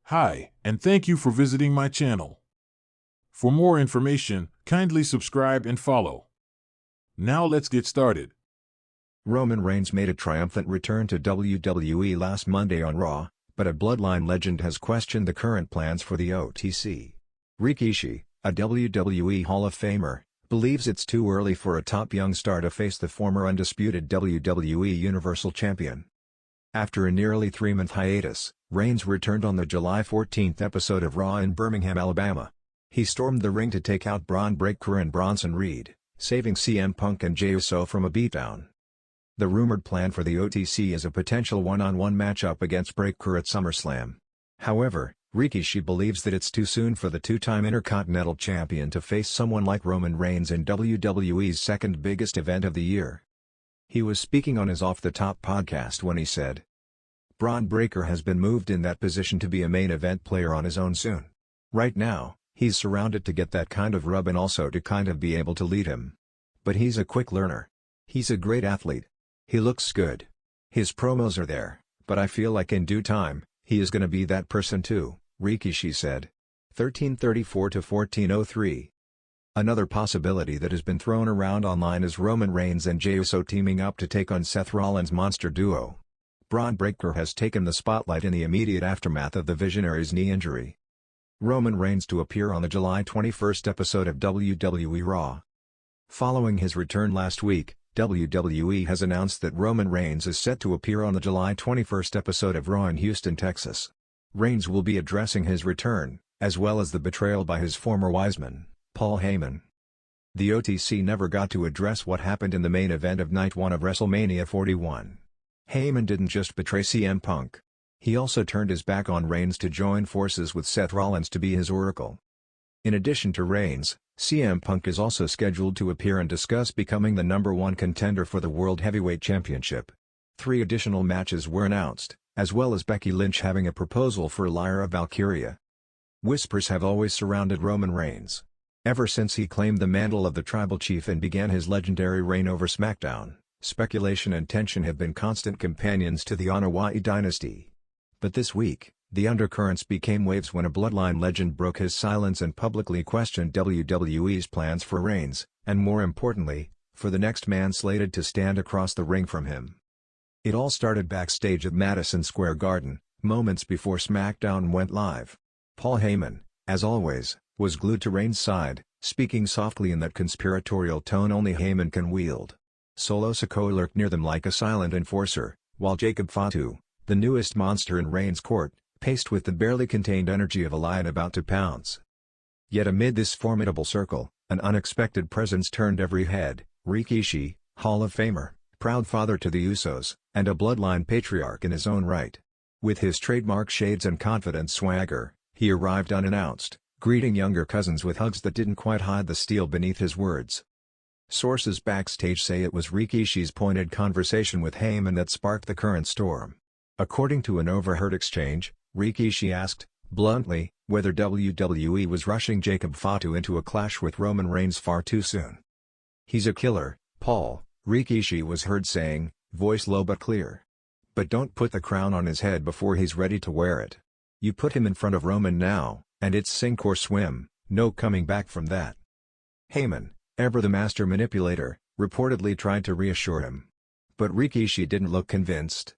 Hi, and thank you for visiting my channel. For more information, kindly subscribe and follow. Now let's get started. Roman Reigns made a triumphant return to WWE last Monday on Raw, but a Bloodline legend has questioned the current plans for the OTC. Rikishi, a WWE Hall of Famer, believes it's too early for a top young star to face the former undisputed WWE Universal Champion. After a nearly 3-month hiatus, Reigns returned on the July 14 episode of Raw in Birmingham, Alabama. He stormed the ring to take out Braun Breaker and Bronson Reed, saving CM Punk and Jey Uso from a beatdown. The rumored plan for the OTC is a potential one-on-one matchup against Breaker at SummerSlam. However, Rikishi believes that it's too soon for the two-time Intercontinental Champion to face someone like Roman Reigns in WWE's second biggest event of the year. He was speaking on his Off the Top podcast when he said, "Braun Breaker has been moved in that position to be a main event player on his own soon. Right now, he's surrounded to get that kind of rub and also to kind of be able to lead him. But he's a quick learner. He's a great athlete. He looks good. His promos are there, but I feel like in due time, he is going to be that person too," Rikishi said. 1334 to 1403. Another possibility that has been thrown around online is Roman Reigns and Jey Uso teaming up to take on Seth Rollins' monster duo. Braun Breaker has taken the spotlight in the immediate aftermath of the Visionary's knee injury. Roman Reigns to appear on the July 21 episode of WWE Raw. Following his return last week, WWE has announced that Roman Reigns is set to appear on the July 21 episode of Raw in Houston, Texas. Reigns will be addressing his return, as well as the betrayal by his former wiseman, Paul Heyman. The OTC never got to address what happened in the main event of Night 1 of WrestleMania 41. Heyman didn't just betray CM Punk. He also turned his back on Reigns to join forces with Seth Rollins to be his oracle. In addition to Reigns, CM Punk is also scheduled to appear and discuss becoming the #1 contender for the World Heavyweight Championship. 3 additional matches were announced, as well as Becky Lynch having a proposal for Lyra Valkyria. Whispers have always surrounded Roman Reigns. Ever since he claimed the mantle of the Tribal Chief and began his legendary reign over SmackDown, speculation and tension have been constant companions to the Anoa'i dynasty. But this week, the undercurrents became waves when a Bloodline legend broke his silence and publicly questioned WWE's plans for Reigns, and more importantly, for the next man slated to stand across the ring from him. It all started backstage at Madison Square Garden, moments before SmackDown went live. Paul Heyman, as always, was glued to Reigns' side, speaking softly in that conspiratorial tone only Heyman can wield. Solo Sikoa lurked near them like a silent enforcer, while Jacob Fatu, the newest monster in Reigns' court, paced with the barely contained energy of a lion about to pounce. Yet amid this formidable circle, an unexpected presence turned every head: Rikishi, Hall of Famer, proud father to the Usos, and a Bloodline patriarch in his own right. With his trademark shades and confident swagger, he arrived unannounced, greeting younger cousins with hugs that didn't quite hide the steel beneath his words. Sources backstage say it was Rikishi's pointed conversation with Heyman that sparked the current storm. According to an overheard exchange, Rikishi asked, bluntly, whether WWE was rushing Jacob Fatu into a clash with Roman Reigns far too soon. "He's a killer, Paul," Rikishi was heard saying, voice low but clear. "But don't put the crown on his head before he's ready to wear it. You put him in front of Roman now, and it's sink or swim, no coming back from that." Heyman, ever the master manipulator, reportedly tried to reassure him. But Rikishi didn't look convinced.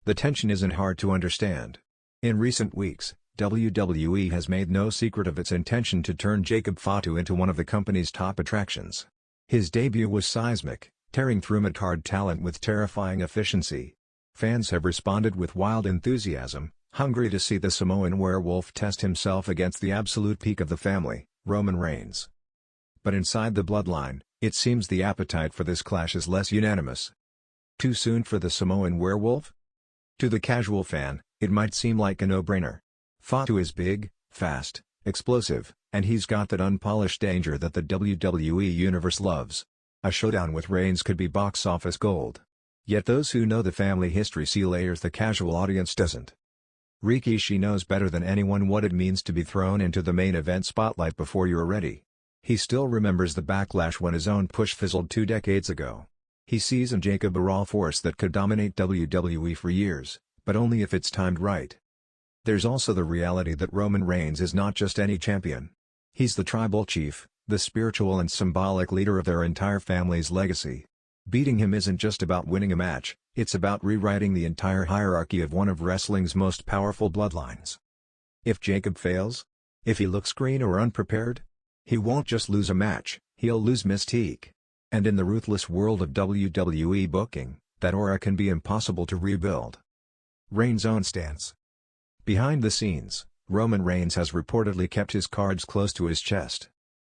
The tension isn't hard to understand. In recent weeks, WWE has made no secret of its intention to turn Jacob Fatu into one of the company's top attractions. His debut was seismic, tearing through mid-card talent with terrifying efficiency. Fans have responded with wild enthusiasm, hungry to see the Samoan werewolf test himself against the absolute peak of the family, Roman Reigns. But inside the Bloodline, it seems the appetite for this clash is less unanimous. Too soon for the Samoan werewolf? To the casual fan, it might seem like a no-brainer. Fatu is big, fast, explosive, and he's got that unpolished danger that the WWE Universe loves. A showdown with Reigns could be box office gold. Yet those who know the family history see layers the casual audience doesn't. Rikishi knows better than anyone what it means to be thrown into the main event spotlight before you're ready. He still remembers the backlash when his own push fizzled 2 decades ago. He sees in Jacob a raw force that could dominate WWE for years, but only if it's timed right. There's also the reality that Roman Reigns is not just any champion. He's the tribal chief, the spiritual and symbolic leader of their entire family's legacy. Beating him isn't just about winning a match, it's about rewriting the entire hierarchy of one of wrestling's most powerful bloodlines. If Jacob fails? If he looks green or unprepared? He won't just lose a match, he'll lose mystique. And in the ruthless world of WWE booking, that aura can be impossible to rebuild. Reigns' own stance. Behind the scenes, Roman Reigns has reportedly kept his cards close to his chest.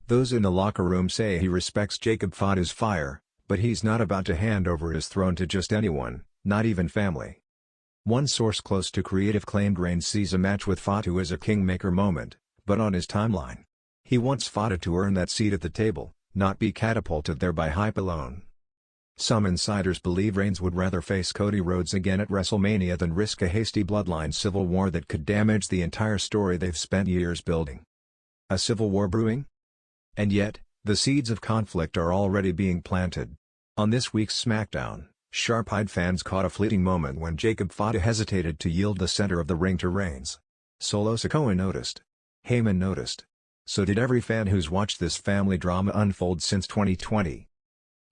Those in the locker room say he respects Jacob Fatu's fire, but he's not about to hand over his throne to just anyone, not even family. One source close to creative claimed Reigns sees a match with Fatu as a kingmaker moment, but on his timeline. He wants Fatu to earn that seat at the table, not be catapulted there by hype alone. Some insiders believe Reigns would rather face Cody Rhodes again at WrestleMania than risk a hasty bloodline civil war that could damage the entire story they've spent years building. A civil war brewing? And yet, the seeds of conflict are already being planted. On this week's SmackDown, sharp-eyed fans caught a fleeting moment when Jacob Fatu hesitated to yield the center of the ring to Reigns. Solo Sikoa noticed. Heyman noticed. So did every fan who's watched this family drama unfold since 2020.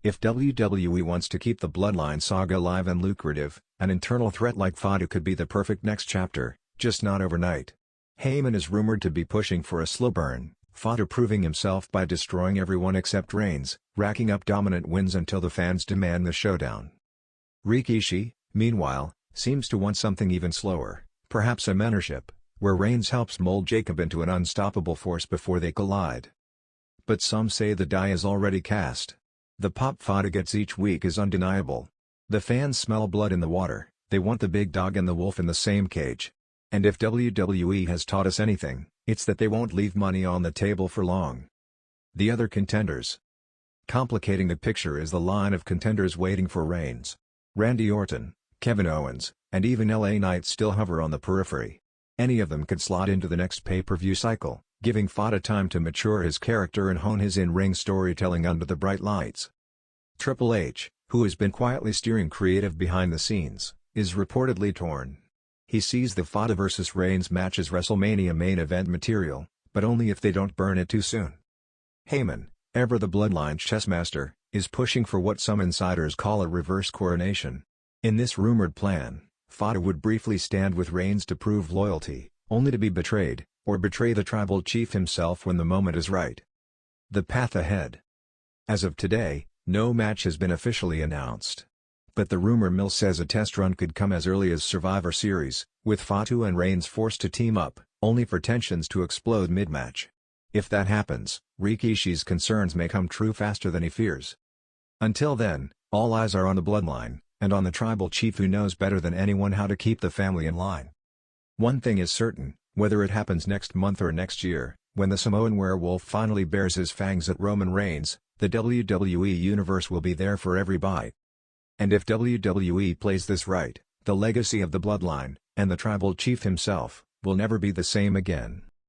If WWE wants to keep the Bloodline saga alive and lucrative, an internal threat like Fatu could be the perfect next chapter, just not overnight. Heyman is rumored to be pushing for a slow burn, Fatu proving himself by destroying everyone except Reigns, racking up dominant wins until the fans demand the showdown. Rikishi, meanwhile, seems to want something even slower, perhaps a mentorship, where Reigns helps mold Jacob into an unstoppable force before they collide. But some say the die is already cast. The pop Fatu gets each week is undeniable. The fans smell blood in the water, they want the big dog and the wolf in the same cage. And if WWE has taught us anything, it's that they won't leave money on the table for long. The other contenders. Complicating the picture is the line of contenders waiting for Reigns. Randy Orton, Kevin Owens, and even LA Knight still hover on the periphery. Any of them could slot into the next pay-per-view cycle, giving Fatu time to mature his character and hone his in-ring storytelling under the bright lights. Triple H, who has been quietly steering creative behind the scenes, is reportedly torn. He sees the Fatu vs Reigns match as WrestleMania main event material, but only if they don't burn it too soon. Heyman, ever the Bloodline's chess master, is pushing for what some insiders call a reverse coronation. In this rumored plan, Fatu would briefly stand with Reigns to prove loyalty, only to be betrayed, or betray the tribal chief himself when the moment is right. The path ahead. As of today, no match has been officially announced. But the rumor mill says a test run could come as early as Survivor Series, with Fatu and Reigns forced to team up, only for tensions to explode mid-match. If that happens, Rikishi's concerns may come true faster than he fears. Until then, all eyes are on the Bloodline, and on the tribal chief who knows better than anyone how to keep the family in line. One thing is certain, whether it happens next month or next year, when the Samoan werewolf finally bares his fangs at Roman Reigns, the WWE Universe will be there for every bite. And if WWE plays this right, the legacy of the Bloodline, and the tribal chief himself, will never be the same again.